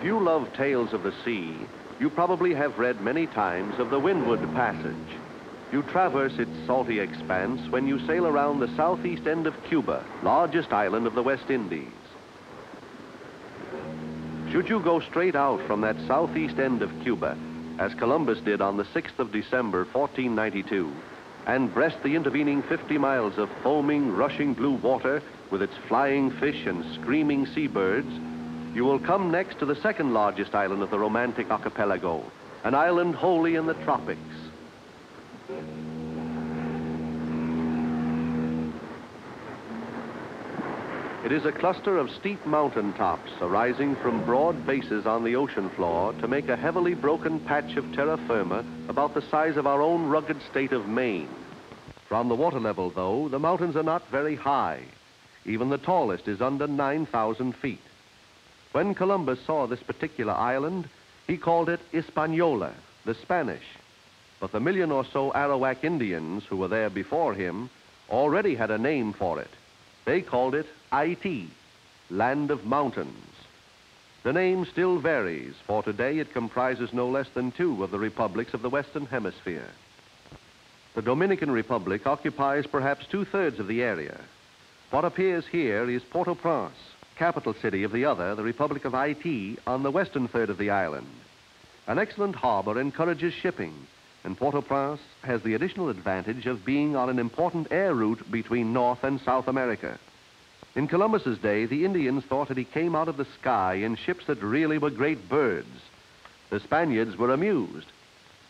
If you love tales of the sea, you probably have read many times of the Windward Passage. You traverse its salty expanse when you sail around the southeast end of Cuba, largest island of the West Indies. Should you go straight out from that southeast end of Cuba, as Columbus did on the 6th of December, 1492, and breast the intervening 50 miles of foaming, rushing blue water with its flying fish and screaming seabirds, you will come next to the second largest island of the romantic archipelago, an island wholly in the tropics. It is a cluster of steep mountain tops arising from broad bases on the ocean floor to make a heavily broken patch of terra firma about the size of our own rugged state of Maine. From the water level, though, the mountains are not very high. Even the tallest is under 9,000 feet. When Columbus saw this particular island, he called it Hispaniola, the Spanish. But the million or so Arawak Indians who were there before him already had a name for it. They called it Haiti, land of mountains. The name still varies, for today it comprises no less than 2 of the republics of the Western Hemisphere. The Dominican Republic occupies perhaps 2/3 of the area. What appears here is Port-au-Prince, capital city of the other, the Republic of Haiti, on the western third of the island. An excellent harbor encourages shipping, and Port-au-Prince has the additional advantage of being on an important air route between North and South America. In Columbus's day, the Indians thought that he came out of the sky in ships that really were great birds. The Spaniards were amused.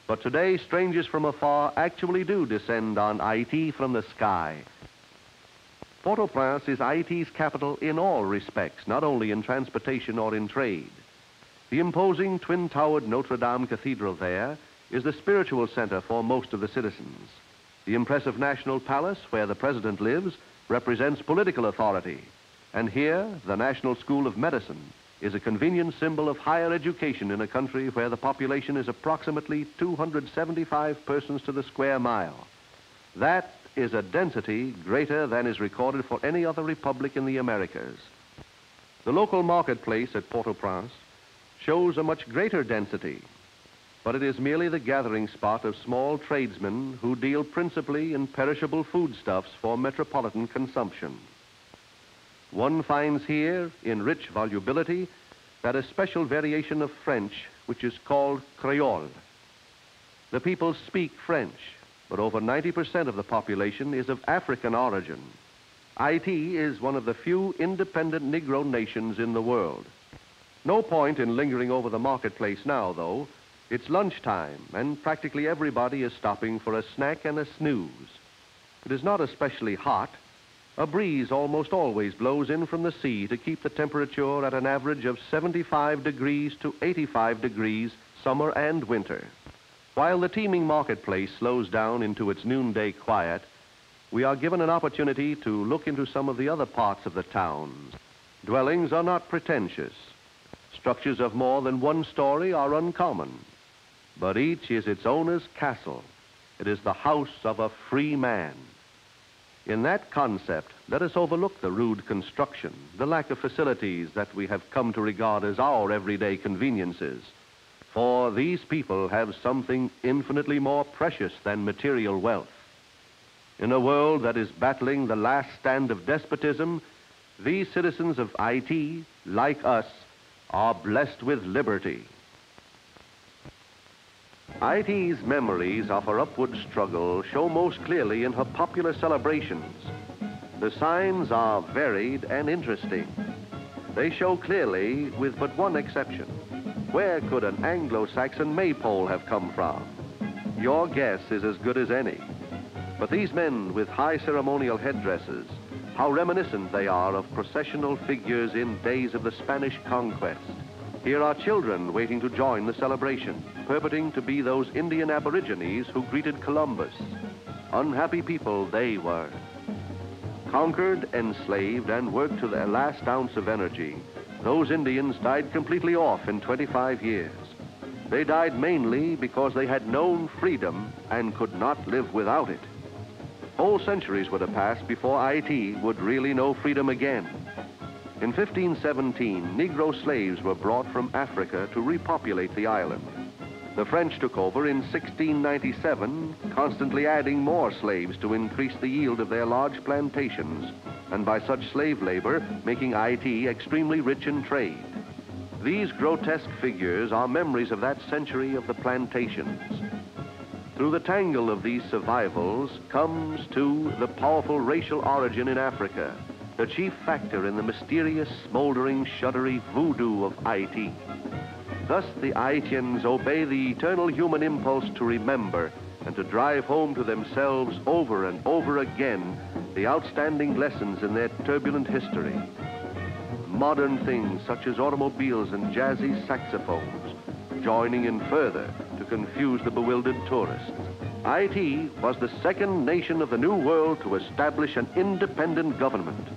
But today, strangers from afar actually do descend on Haiti from the sky. Port-au-Prince is Haiti's capital in all respects, not only in transportation or in trade. The imposing twin-towered Notre Dame Cathedral there is the spiritual center for most of the citizens. The impressive National Palace, where the president lives, represents political authority. And here, the National School of Medicine is a convenient symbol of higher education in a country where the population is approximately 275 persons to the square mile. That is a density greater than is recorded for any other republic in the Americas. The local marketplace at Port-au-Prince shows a much greater density, but it is merely the gathering spot of small tradesmen who deal principally in perishable foodstuffs for metropolitan consumption. One finds here, in rich volubility, that a special variation of French which is called Creole. The people speak French, but over 90% of the population is of African origin. Haiti is one of the few independent Negro nations in the world. No point in lingering over the marketplace now, though. It's lunchtime, and practically everybody is stopping for a snack and a snooze. It is not especially hot. A breeze almost always blows in from the sea to keep the temperature at an average of 75 degrees to 85 degrees, summer and winter. While the teeming marketplace slows down into its noonday quiet, we are given an opportunity to look into some of the other parts of the town. Dwellings are not pretentious. Structures of more than 1 story are uncommon, but each is its owner's castle. It is the house of a free man. In that concept, let us overlook the rude construction, the lack of facilities that we have come to regard as our everyday conveniences. For these people have something infinitely more precious than material wealth. In a world that is battling the last stand of despotism, these citizens of Haiti, like us, are blessed with liberty. Haiti's memories of her upward struggle show most clearly in her popular celebrations. The signs are varied and interesting. They show clearly, with but one exception. Where could an Anglo-Saxon maypole have come from? Your guess is as good as any. But these men with high ceremonial headdresses, how reminiscent they are of processional figures in days of the Spanish conquest. Here are children waiting to join the celebration, purporting to be those Indian aborigines who greeted Columbus. Unhappy people they were. Conquered, enslaved, and worked to their last ounce of energy, those Indians died completely off in 25 years. They died mainly because they had known freedom and could not live without it. Whole centuries were to pass before Haiti would really know freedom again. In 1517, Negro slaves were brought from Africa to repopulate the island. The French took over in 1697, constantly adding more slaves to increase the yield of their large plantations, and by such slave labor, making Haiti extremely rich in trade. These grotesque figures are memories of that century of the plantations. Through the tangle of these survivals comes, too, the powerful racial origin in Africa, the chief factor in the mysterious, smoldering, shuddery voodoo of Haiti. Thus, the Haitians obey the eternal human impulse to remember and to drive home to themselves over and over again the outstanding lessons in their turbulent history. Modern things such as automobiles and jazzy saxophones, joining in further to confuse the bewildered tourists. Haiti was the second nation of the New World to establish an independent government.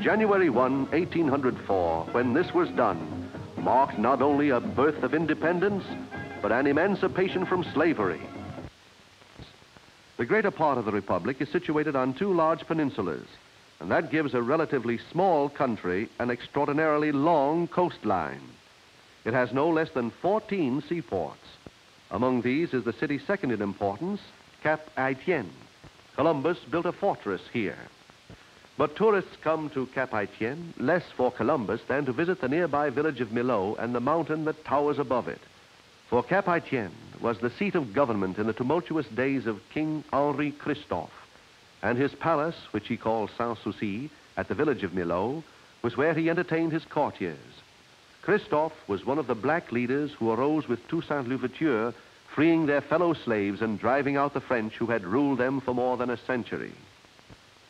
January 1, 1804, when this was done, marked not only a birth of independence, but an emancipation from slavery. The greater part of the Republic is situated on two large peninsulas, and that gives a relatively small country an extraordinarily long coastline. It has no less than 14 seaports. Among these is the city second in importance, Cap-Haitien. Columbus built a fortress here. But tourists come to Cap-Haitien less for Columbus than to visit the nearby village of Milot and the mountain that towers above it. For Cap-Haitien was the seat of government in the tumultuous days of King Henri Christophe, and his palace, which he called Sans-Souci, at the village of Milot, was where he entertained his courtiers. Christophe was one of the black leaders who arose with Toussaint Louverture, freeing their fellow slaves and driving out the French who had ruled them for more than a century.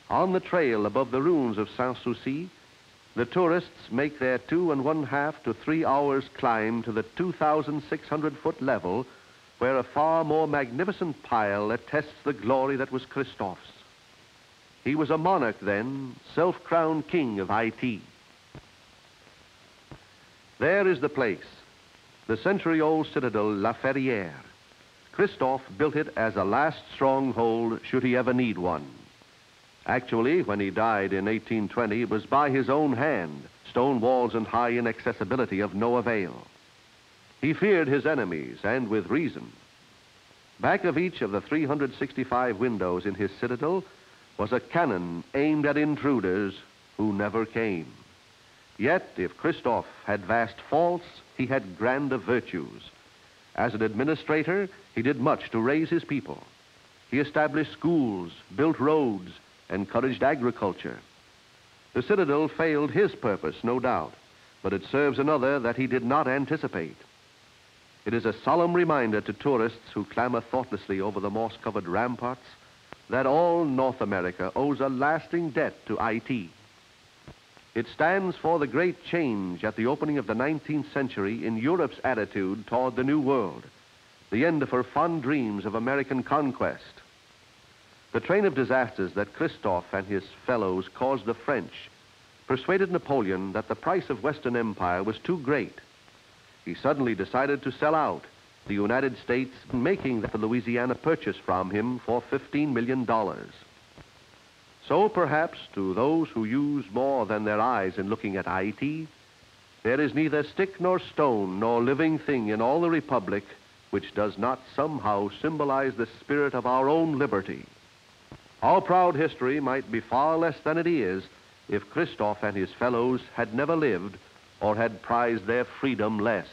On the trail above the ruins of Sans-Souci, the tourists make their 2½ to 3 hours climb to the 2,600-foot level, where a far more magnificent pile attests the glory that was Christophe's. He was a monarch then, self-crowned king of Haiti. There is the place, the century-old Citadelle Laferrière. Christophe built it as a last stronghold should he ever need one. Actually, when he died in 1820, it was by his own hand, stone walls and high inaccessibility of no avail. He feared his enemies, and with reason. Back of each of the 365 windows in his citadel was a cannon aimed at intruders who never came. Yet, if Christophe had vast faults, he had grander virtues. As an administrator, he did much to raise his people. He established schools, built roads, encouraged agriculture. The citadel failed his purpose, no doubt, but it serves another that he did not anticipate. It is a solemn reminder to tourists who clamber thoughtlessly over the moss-covered ramparts that all North America owes a lasting debt to Haiti. It stands for the great change at the opening of the 19th century in Europe's attitude toward the New World, the end of her fond dreams of American conquest. The train of disasters that Christophe and his fellows caused the French persuaded Napoleon that the price of Western Empire was too great. He suddenly decided to sell out, the United States making the Louisiana Purchase from him for $15 million. So perhaps to those who use more than their eyes in looking at Haiti, there is neither stick nor stone nor living thing in all the Republic which does not somehow symbolize the spirit of our own liberty. Our proud history might be far less than it is if Christophe and his fellows had never lived or had prized their freedom less.